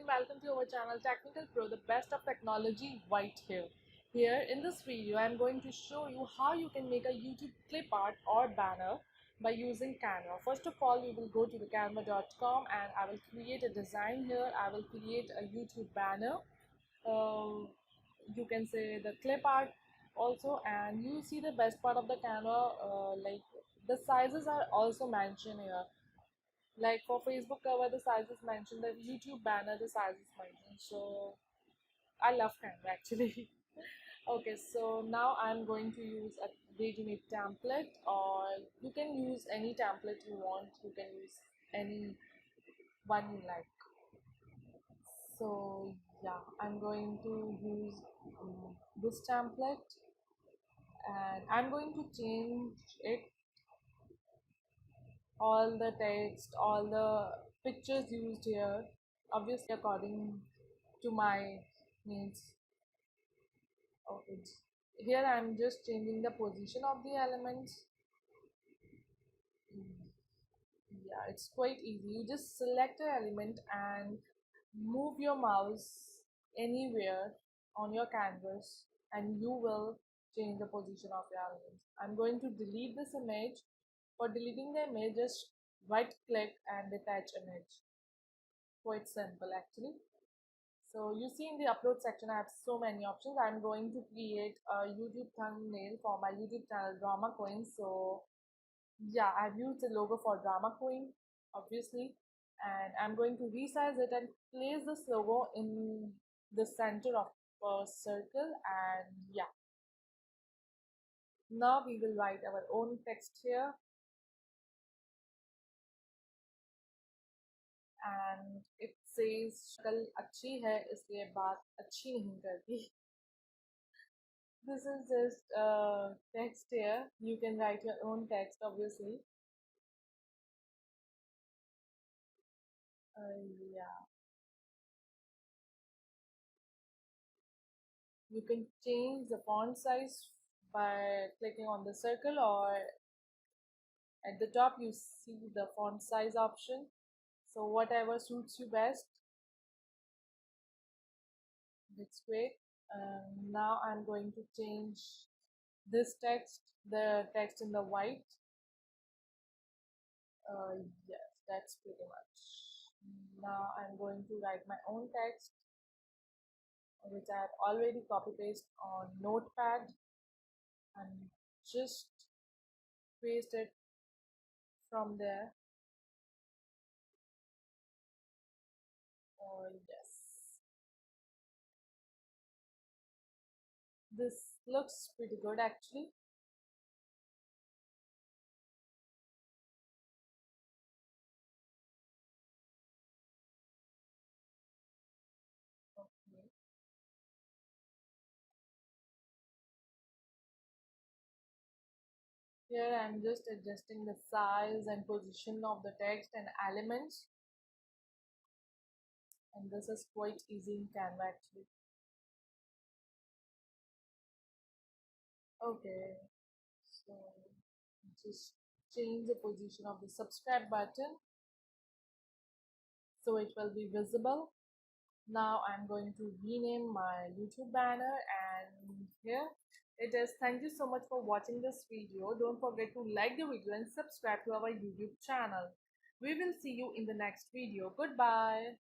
welcome to our channel Technical Pro, the best of technology right here. Here in this video, I'm going to show you how you can make a YouTube clip art or banner by using Canva. First of all, you will go to the canva.com and I will create a design here. I will create a YouTube banner. You can say the clip art also, and you see the best part of the Canva, like the sizes are also mentioned here. Like for Facebook cover, the size is mentioned. The YouTube banner, the size is mentioned. So I love Canva actually. Okay, so now I'm going to use a ready-made template, or you can use any template you want. You can use any one you like. So yeah, I'm going to use this template, and I'm going to change it, all the text, all the pictures used here, obviously according to my needs. Okay, here I'm just changing the position of the elements. Yeah, it's quite easy. You just select an element and move your mouse anywhere on your canvas and you will change the position of your elements. I'm going to delete this image. For deleting the image, just right click and detach image. Quite simple actually. So you see in the upload section I have so many options. I'm going to create a YouTube thumbnail for my YouTube channel Drama Queen. So yeah, I've used the logo for Drama Queen obviously, and I'm going to resize it and place this logo in the center of a circle. And yeah, now we will write our own text here, and it says शक्ल अच्छी है इसलिए बात अच्छी नहीं करती. This is just text here. You can write your own text obviously. Yeah, you can change the font size by clicking on the circle, or at the top you see the font size option. So whatever suits you best. That's great. Now I'm going to change this text, the text in the white. Yes, that's pretty much. Now I'm going to write my own text, which I have already copy paste on Notepad, and just paste it from there. Yes, this looks pretty good actually. Okay. Here I'm just adjusting the size and position of the text and elements, and this is quite easy in Canva actually. Okay, so just change the position of the subscribe button so it will be visible. Now I'm going to rename my YouTube banner, and here it is. Thank you so much for watching this video. Don't forget to like the video and subscribe to our YouTube channel. We will see you in the next video. Goodbye.